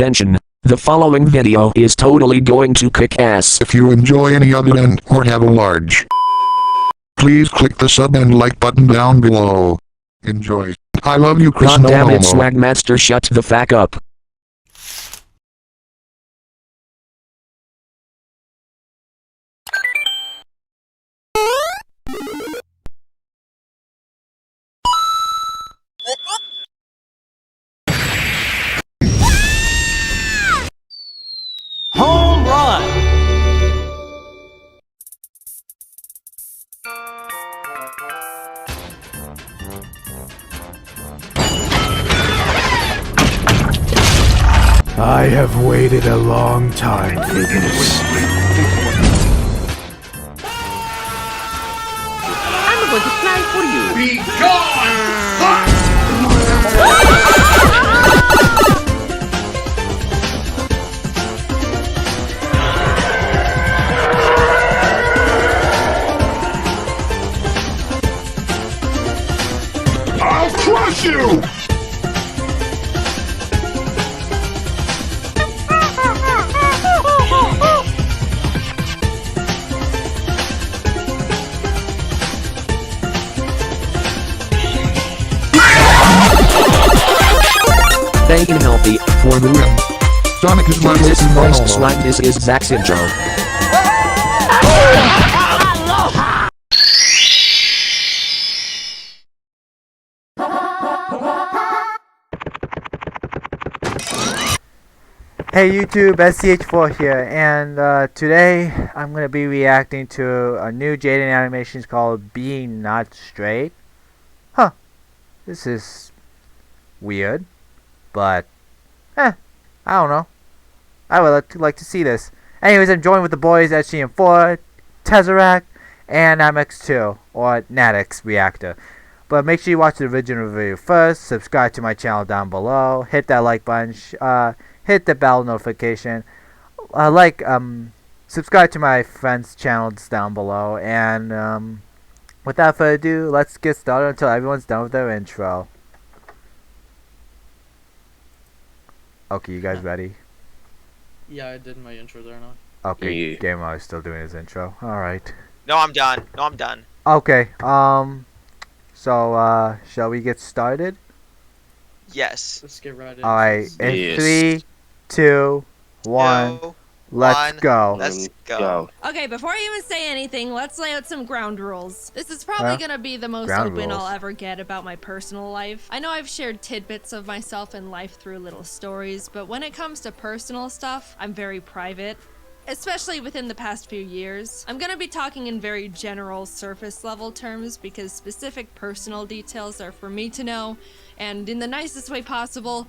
Attention! The following video is totally going to kick ass. If you enjoy any other end or have a large, please click the sub and like button down below. Enjoy. I love you, Chris. God No damn it, homo. Swagmaster, shut the fuck up. Home run! I have waited a long time for this. I'm going to fly for you! Be gone! I'll crush you! Thank and healthy for the win. Sonic is my Jesus little Christ, homo. Slime, this is Zach's intro. Hey YouTube, SCH4 here, and today I'm going to be reacting to a new Jaden animation called Being Not Straight. Huh, this is weird, but I don't know. I would like to see this. Anyways, I'm joined with the boys SGM4, Tesseract, and MX2, or Natix Reactor. But make sure you watch the original video first, subscribe to my channel down below, hit that like button, hit the bell notification, subscribe to my friends' channels down below, and without further ado, let's get started until everyone's done with their intro. Okay, you guys ready? Yeah, I did my intro there now. Okay, Yeah. Gamer is still doing his intro. Alright. No, I'm done. No, I'm done. Okay, so, shall we get started? Yes. Let's get right in. Alright, in Yes. 3, 2, 1, Two, let's one, go. Let's go. Okay, before I even say anything, let's lay out some ground rules. This is probably Huh? gonna be the most Ground open rules. I'll ever get about my personal life. I know I've shared tidbits of myself and life through little stories, but when it comes to personal stuff, I'm very private. Especially within the past few years. I'm gonna be talking in very general surface level terms because specific personal details are for me to know, and in the nicest way possible,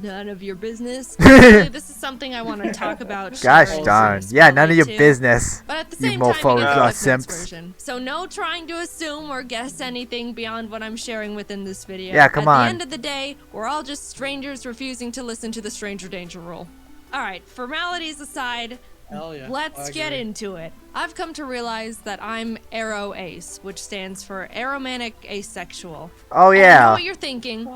none of your business. Actually, this is something I want to talk about. Gosh share in darn. some Yeah, none of your spotlight too. business. But at the You same time, mofos, you get the you quick simps. version. So no trying to assume or guess anything beyond what I'm sharing within this video. Yeah, come At on. the end of the day, we're all just strangers refusing to listen to the stranger danger rule. Alright, formalities aside, Hell yeah. let's I get agree. into it. I've come to realize that I'm ARO-ACE, which stands for aromantic asexual. Oh And I know yeah. what you're thinking.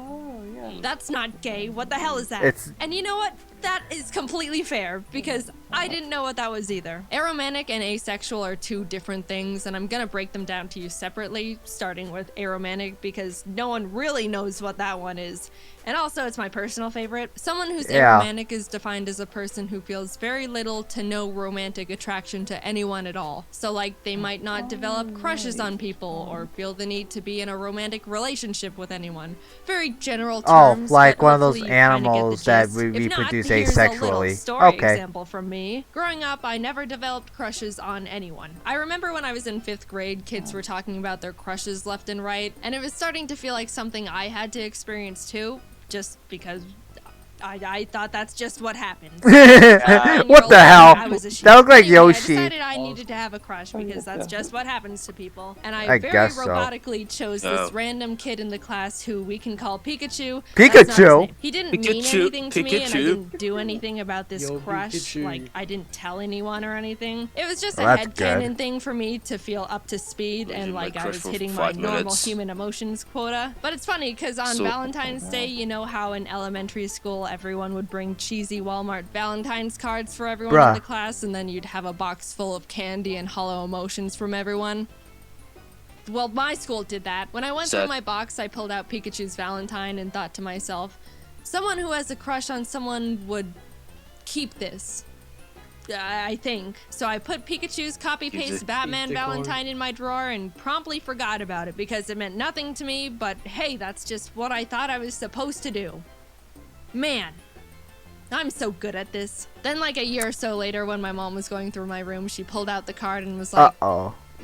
That's not gay. What the hell is that? It's- And you know what? That is completely fair because I didn't know what that was either. Aromantic and asexual are two different things, and I'm gonna break them down to you separately, starting with aromantic because no one really knows what that one is. And also, it's my personal favorite. Someone who's Yeah. aromantic is defined as a person who feels very little to no romantic attraction to anyone at all. So, like, they might not develop crushes on people or feel the need to be in a romantic relationship with anyone. Very general Oh, terms. like but one of those hopefully you kinda get the animals that gist. we If not, reproduce here's a little asexually. story Okay. example from me. Growing up, I never developed crushes on anyone. I remember when I was in 5th grade, kids were talking about their crushes left and right, and it was starting to feel like something I had to experience too, just because I thought that's just what happened. What the hell? I was a sheep. That looked like Anyway, Yoshi. I decided I needed to have a crush because that's just what happens to people. And I I very guess so. robotically chose this random kid in the class who we can call Pikachu. That's not his Pikachu? name. He didn't mean Pikachu, anything to me, and I Pikachu. didn't do anything about this Yo, crush. Pikachu. Like, I didn't tell anyone or anything. It was just Well, a that's headcanon good. thing for me to feel up to speed and my like I crush was for hitting my 5 normal minutes. human emotions quota. But it's funny because on So- Valentine's Day, you know how in elementary school everyone would bring cheesy Walmart Valentine's cards for everyone in the class, and then you'd have a box full of candy and hollow emotions from everyone. Well, my school did that. When I went through my box, I pulled out Pikachu's Valentine and thought to myself, someone who has a crush on someone would keep this. I think. So I put Pikachu's copy-paste Batman Valentine in my drawer and promptly forgot about it because it meant nothing to me, but hey, that's just what I thought I was supposed to do. Man, I'm so good at this. Then like a year or so later when my mom was going through my room, she pulled out the card and was like,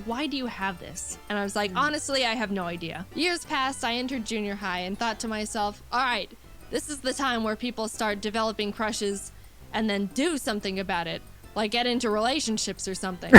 why do you have this? And I was like, honestly, I have no idea. Years passed, I entered junior high and thought to myself, all right, this is the time where people start developing crushes and then do something about it. Like get into relationships or something.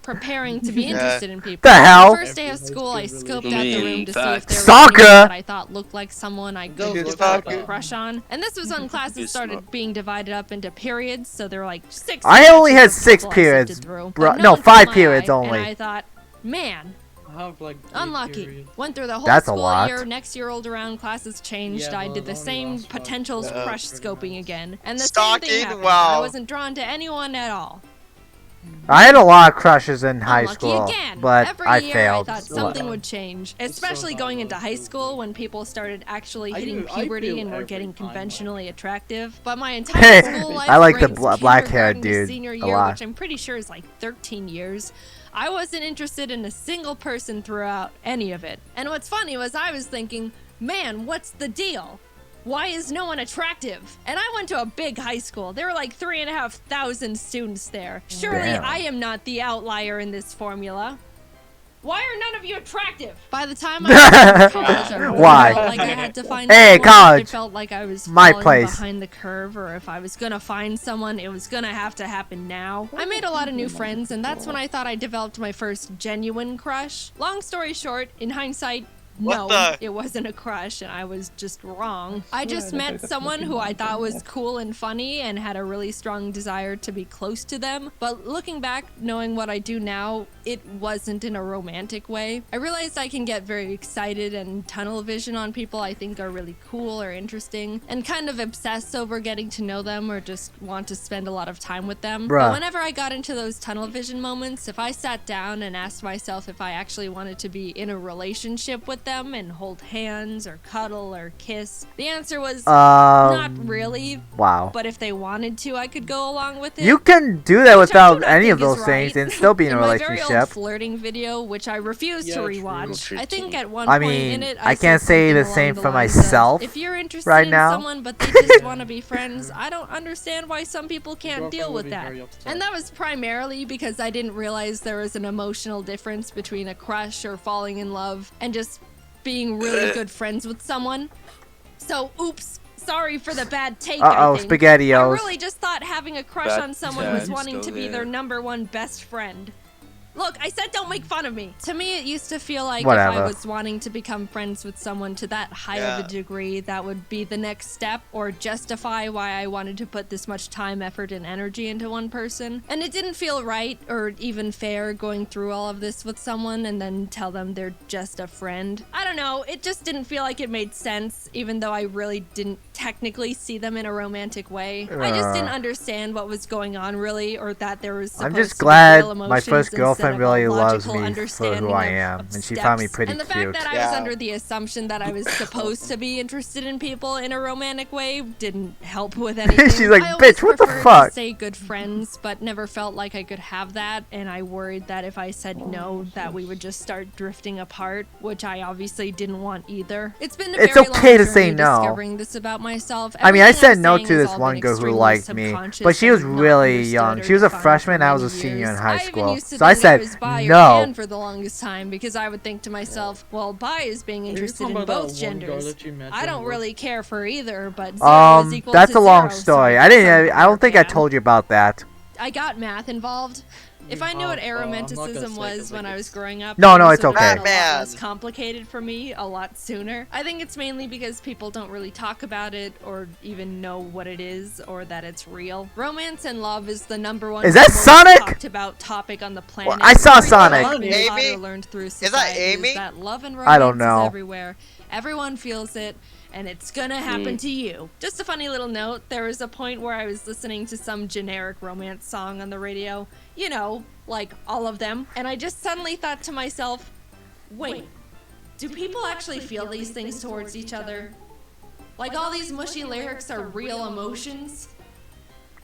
Preparing to be interested in people. The hell? The first day of school, I scoped out the room to see if there was Stalker! anyone that I thought looked like someone I could develop a crush on. And this was when classes started being divided up into periods, so there were like 6. I only had 6 people I periods. sifted through, Bro, but no, one 5 caught my periods eye, only. And I thought, man, I have like 8 unlucky. periods. Went through the whole That's a school lot. year. Next year rolled around, classes changed. Yeah, I well, did the it only same lasts about potentials crush pretty scoping much. again. And the same Stalking? thing happened. Wow. I wasn't drawn to anyone at all. I had a lot of crushes in high Unlucky school, again. but Every I year failed. I thought something would change, especially going into high school when people started actually hitting puberty and were getting conventionally attractive. But my entire school life, I like the ranged black-haired kindergarten to dude senior a year, lot. which I'm pretty sure is like 13 years. I wasn't interested in a single person throughout any of it. And what's funny was I was thinking, man, what's the deal? Why is no one attractive? And I went to a big high school. There were like 3,500 students there. Surely Damn. I am not the outlier in this formula. Why are none of you attractive? By the time I got to college, I really Why? felt like I had to find Hey, someone. college. It felt like I was My falling place. behind the curve, or if I was gonna find someone, it was gonna have to happen now. I made a lot of new friends, and that's when I thought I developed my first genuine crush. Long story short, in hindsight, no, it wasn't a crush, and I was just wrong. I just met someone who I thought was cool and funny and had a really strong desire to be close to them. But looking back, knowing what I do now, it wasn't in a romantic way. I realized I can get very excited and tunnel vision on people I think are really cool or interesting, and kind of obsess over getting to know them or just want to spend a lot of time with them. Bruh. But whenever I got into those tunnel vision moments, if I sat down and asked myself if I actually wanted to be in a relationship with them and hold hands or cuddle or kiss, the answer was not really. Wow. But if they wanted to, I could go along with it. You can do that Which I do without not any of think is those things right. and still be in a my very old relationship. flirting video, which I refuse to rewatch. I think at one I point mean, in it, I can't said say the something same along the for lines myself of, if you're interested right in now. someone but they just want to be friends, I don't understand why some people can't Girlfriend deal would with be that. very upset. And that was primarily because I didn't realize there was an emotional difference between a crush or falling in love and just being really good friends with someone. So, oops. Sorry for the bad take. Uh-oh, I think. SpaghettiOs. I really just thought having a crush on someone was wanting to be their #1 best friend. Look, I said don't make fun of me. To me, it used to feel like if Whatever. I was wanting to become friends with someone to that high of a degree, that would be the next step or justify why I wanted to put this much time, effort, and energy into one person. And it didn't feel right or even fair going through all of this with someone and then tell them they're just a friend. I don't know, it just didn't feel like it made sense, even though I really didn't technically see them in a romantic way. I just didn't understand what was going on really, or that there was I'm supposed just to be glad real my emotions first instead girlfriend of a really loves logical me for understanding who I of- am, of and she found me steps. pretty and the cute. fact that I was under the assumption that I was supposed to be interested in people in a romantic way didn't help with anything. She's like, I always "Bitch, what the preferred fuck?" to stay good friends, but never felt like I could have that, and I worried that if I said no, that we would just start drifting apart, which I obviously didn't want either. It's been a It's very okay long to say journey no. discovering this about myself. I mean, I Everything said I'm no saying to has this all one been girl who extremely liked me, subconscious but she and was not really understood young. or She was a defined freshman, for I was a many senior in years. high I even school. used to So I think I said was bi or no. pan for the longest time because I would think to myself, well, bi is being interested talking in about both that one girl genders. that you met I don't in really care for either, but zero is equal That's to a long zero, story. so I didn't. I'm I don't think I pan. told you about that. I got math involved. If I knew what I'm not gonna aromanticism say was 'cause, when like, I was growing up, No, no, things it's would have okay. been a lot Batman. less complicated for me a lot sooner. I think it's mainly because people don't really talk about it or even know what it is or that it's real. Romance and love is the #1 Is that most Sonic? talked about topic on the planet. I saw Everything Sonic. Harry Potter Amy? learned through that society Amy? is that love and I don't romance know. is everywhere. Everyone feels it. and it's gonna happen to you. Just a funny little note, there was a point where I was listening to some generic romance song on the radio, you know, like all of them, and I just suddenly thought to myself, wait, do people actually feel these things towards each other? Like all these mushy lyrics are real emotions?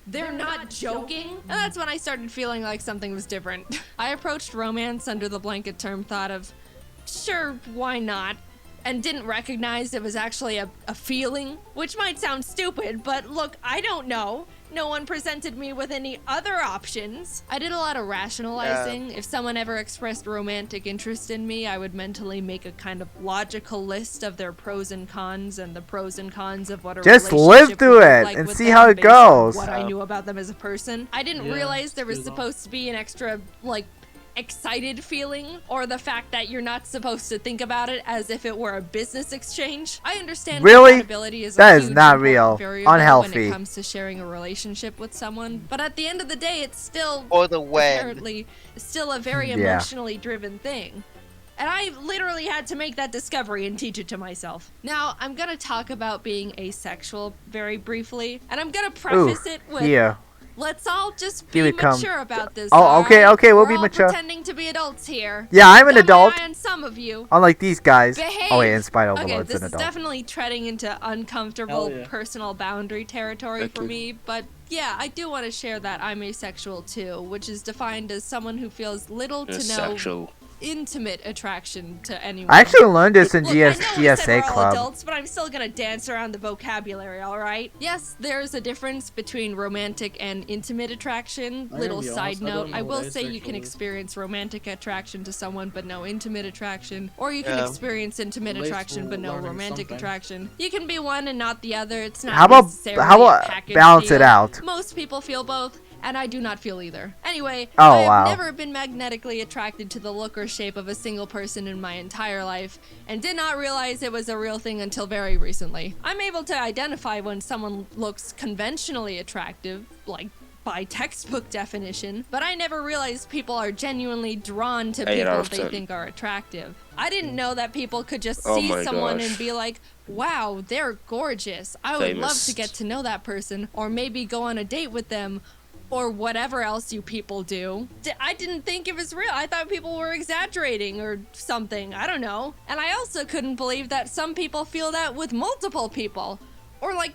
They're not joking? And that's when I started feeling like something was different. I approached romance under the blanket term thought of, sure, why not? And didn't recognize it was actually a feeling, which might sound stupid, but look, I don't know. No one presented me with any other options. I did a lot of rationalizing. If someone ever expressed romantic interest in me, I would mentally make a kind of logical list of their pros and cons and the pros and cons of what a Just relationship live through would look it like and with see them how it based on goes. what I knew about them as a person. I didn't realize there was do that. supposed to be an extra, like, excited feeling, or the fact that you're not supposed to think about it as if it were a business exchange. I understand Really? compatibility is That a is huge not important real. variable when Unhealthy. it comes to sharing a relationship with someone, but at the end of the day, it's still Or the when. apparently still a very Yeah. emotionally driven thing. And I literally had to make that discovery and teach it to myself. Now, I'm gonna talk about being asexual very briefly, and I'm gonna preface it with Here. let's all just Here be we come. mature about this. Oh, okay, alright? okay, we'll We're be all mature. Pretending to be adults here. Yeah, I'm an Got my adult. eye on some of you. Unlike these guys. Behave. Oh wait, and Spite Okay, Overlord's this an is adult. definitely treading into uncomfortable Hell yeah. personal boundary territory for me, but yeah, I do want to share that I'm asexual too, which is defined as someone who feels little to no intimate attraction to anyone. I actually learned this in Look, I know I said GSA we're all Club. adults, but I'm still gonna dance around the vocabulary, alright? Yes, there's a difference between romantic and intimate attraction. I'm Little gonna be side honest, I note, don't know I what will say you can asexual is. experience romantic attraction to someone but no intimate attraction. Or you can Yeah. experience intimate At least attraction we're but no learning romantic something. attraction. You can be one and not the other. It's not How about necessarily a package balance it deal. out? Most people feel both, and I do not feel either. Anyway, Oh, I have wow. never been magnetically attracted to the look or shape of a single person in my entire life, and did not realize it was a real thing until very recently. I'm able to identify when someone looks conventionally attractive, like by textbook definition, but I never realized people are genuinely drawn to people they think are attractive. I didn't know that people could just see someone and be like, wow, they're gorgeous. I would love to get to know that person, or maybe go on a date with them, or whatever else you people do. I didn't think it was real. I thought people were exaggerating or something. I don't know. And I also couldn't believe that some people feel that with multiple people. Or like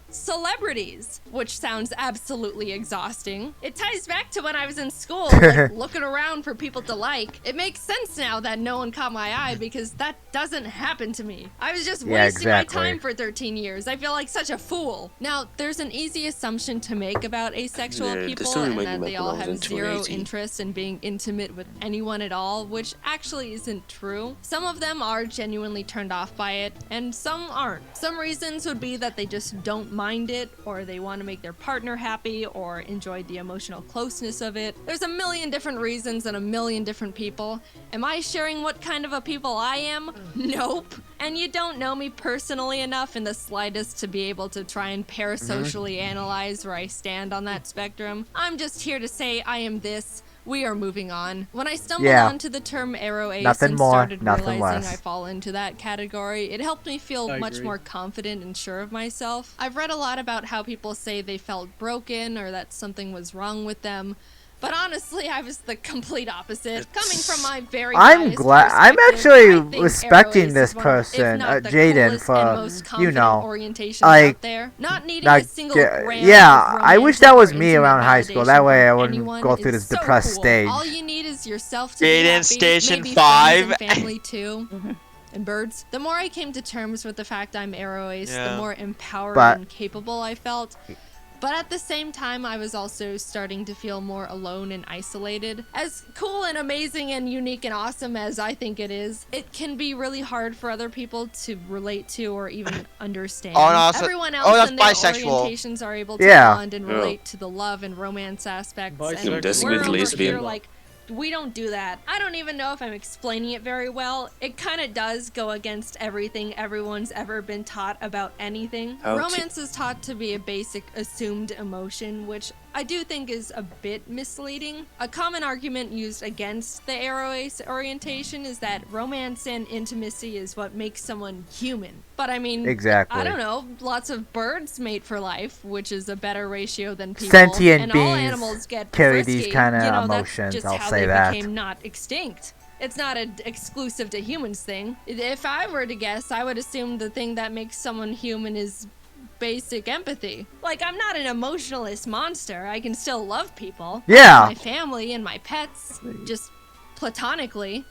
celebrities, which sounds absolutely exhausting. It ties back to when I was in school, like looking around for people to like. It makes sense now that no one caught my eye because that doesn't happen to me. I was just wasting my time for 13 years. I feel like such a fool. Now, there's an easy assumption to make about asexual people, and that they all have zero interest in being intimate with anyone at all, which actually isn't true. Some of them are genuinely turned off by it, and some aren't. Some reasons would be that they just don't mind it, or they want to make their partner happy, or enjoy the emotional closeness of it. There's a million different reasons and a million different people. Am I sharing what kind of a people I am? Nope. And you don't know me personally enough in the slightest to be able to try and parasocially analyze where I stand on that spectrum. I'm just here to say I am this. We are moving on. When I stumbled onto the term aroace Nothing and more, started nothing realizing less. I fall into that category, it helped me feel I much agree. more confident and sure of myself. I've read a lot about how people say they felt broken or that something was wrong with them. But honestly, I was the complete opposite. Coming from my very I'm biased glad. I'm perspective, actually I think respecting aroace this is one of, if person, not the Jaden, coolest and most for you confident know, orientations like, out there. Not needing like, a single gram yeah. of I wish that romantic was or me intimate around high school. That validation way I from wouldn't anyone go through is this so depressed cool. stage. All you need is yourself to be Jaden happy, Station maybe 5. friends and family too. And birds. The more I came to terms with the fact I'm aroace, the more empowered and capable I felt. But at the same time, I was also starting to feel more alone and isolated. As cool and amazing and unique and awesome as I think it is, it can be really hard for other people to relate to or even understand. Oh, no, so- Everyone oh, else that's and their bisexual. orientations are able to Yeah. bond and relate to the love and romance aspects. Bisexual. And That's we're with over here lesbian. like we don't do that. I don't even know if I'm explaining it very well. It kind of does go against everything everyone's ever been taught about anything. Romance is taught to be a basic assumed emotion, which I do think is a bit misleading. A common argument used against the aro-ace orientation is that romance and intimacy is what makes someone human. But I mean, exactly. I don't know, lots of birds mate for life, which is a better ratio than people. Sentient and beings all animals get carry frisky. these kind of you know, emotions, that's just I'll how say they that. became not extinct. It's not an exclusive to humans thing. If I were to guess, I would assume the thing that makes someone human is basic empathy. Like, I'm not an emotionless monster. I can still love people. Yeah. My family and my pets, just platonically.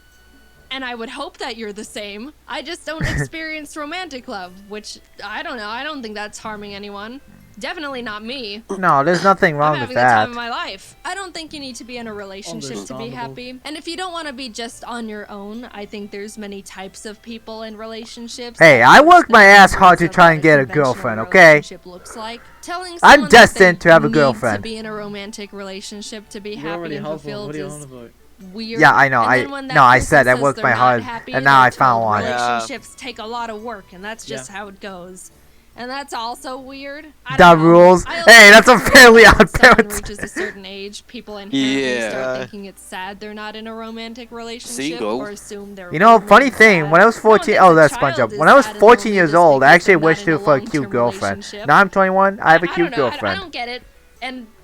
And I would hope that you're the same. I just don't experience romantic love, which, I don't know, I don't think that's harming anyone. Definitely not me. No, there's nothing wrong I'm with having the time that. of my life. I don't think you need to be in a relationship to be happy. And if you don't want to be just on your own, I think there's many types of people in relationships. Hey, I worked my ass hard to try and get a girlfriend, okay? Looks like. Telling I'm someone that destined they to have a need girlfriend. to be in a romantic relationship to be You happy already and have one. fulfilled What are you is on about? weird. Yeah, I know. And then when that I person said I says worked they're my not hard, happy, and now they're I found told one. relationships take a lot of work, and that's just how it goes. And that's also weird. I The don't know. rules. I also Hey, that's a think fairly when odd someone parent. reaches a certain age, people inherently Yeah. start thinking it's sad they're not in a romantic relationship Single. or assume they're You know, lonely funny and thing, sad. when I was No 14, one oh, thinks that's a child SpongeBob. is When I was sad and 14 lonely years just old, I because actually they're not wished in a for a cute long-term girlfriend. relationship. Now I'm 21, I have a I cute don't know. I girlfriend. don't get it.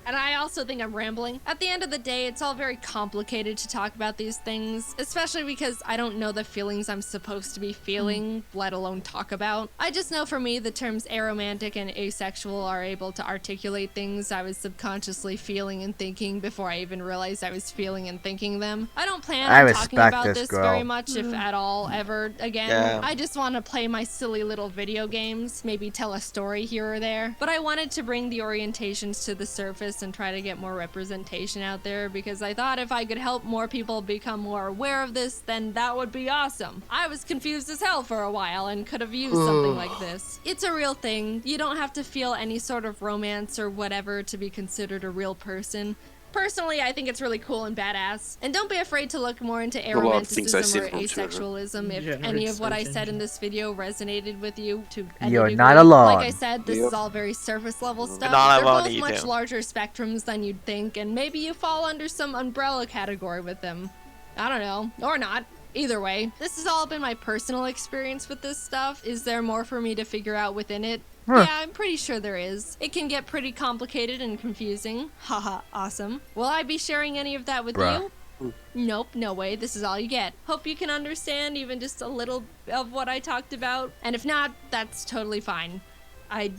And I also think I'm rambling. At the end of the day, it's all very complicated to talk about these things, especially because I don't know the feelings I'm supposed to be feeling, let alone talk about. I just know for me, the terms aromantic and asexual are able to articulate things I was subconsciously feeling and thinking before I even realized I was feeling and thinking them. I don't plan I on talking respect about this this girl. very much, if at all, ever again. Yeah. I just want to play my silly little video games, maybe tell a story here or there. But I wanted to bring the orientations to the surface and try to get more representation out there, because I thought if I could help more people become more aware of this, then that would be awesome. I was confused as hell for a while and could have used something like this. It's a real thing. You don't have to feel any sort of romance or whatever to be considered a real person. Personally, I think it's really cool and badass. And don't be afraid to look more into A lot of things I see aromanticism or from asexualism if Yeah, any it's of what I so said in this video resonated with you to any You're degree. not alone. Like I said, this is all very surface level stuff. Not They're alone both either. much larger spectrums than you'd think, and maybe you fall under some umbrella category with them. I don't know. Or not. Either way, this has all been my personal experience with this stuff. Is there more for me to figure out within it? Yeah, I'm pretty sure there is. It can get pretty complicated and confusing. Haha, awesome. Will I be sharing any of that with Bruh. you? Nope, no way. This is all you get. Hope you can understand even just a little of what I talked about. And if not, that's totally fine. I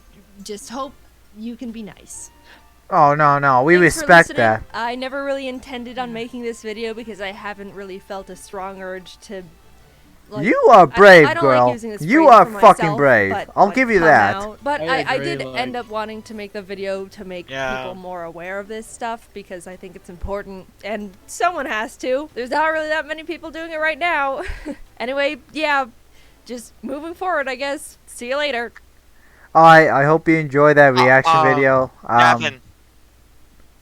just hope you can be nice. Oh, no, we Thanks for respect listening. that. I never really intended on making this video because I haven't really felt a strong urge to. Like, You are brave, I don't girl. Like using this You phrase are for fucking myself, brave. but, I'll like, give you come that. out. But I I agree, did like- end up wanting to make the video to make Yeah. people more aware of this stuff because I think it's important, and someone has to. There's not really that many people doing it right now. Anyway, yeah, just moving forward, I guess. See you later. Alright, I hope you enjoy that reaction video. Gavin.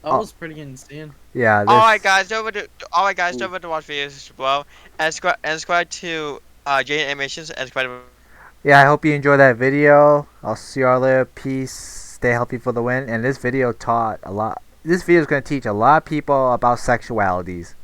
That was pretty insane. Yeah, this, Alright guys, don't forget to watch videos as well. And subscribe to Jade Animations and subscribe to yeah, I hope you enjoy that video. I'll see you all later. Peace. Stay healthy for the win. And this video taught a lot. This video is going to teach a lot of people about sexualities.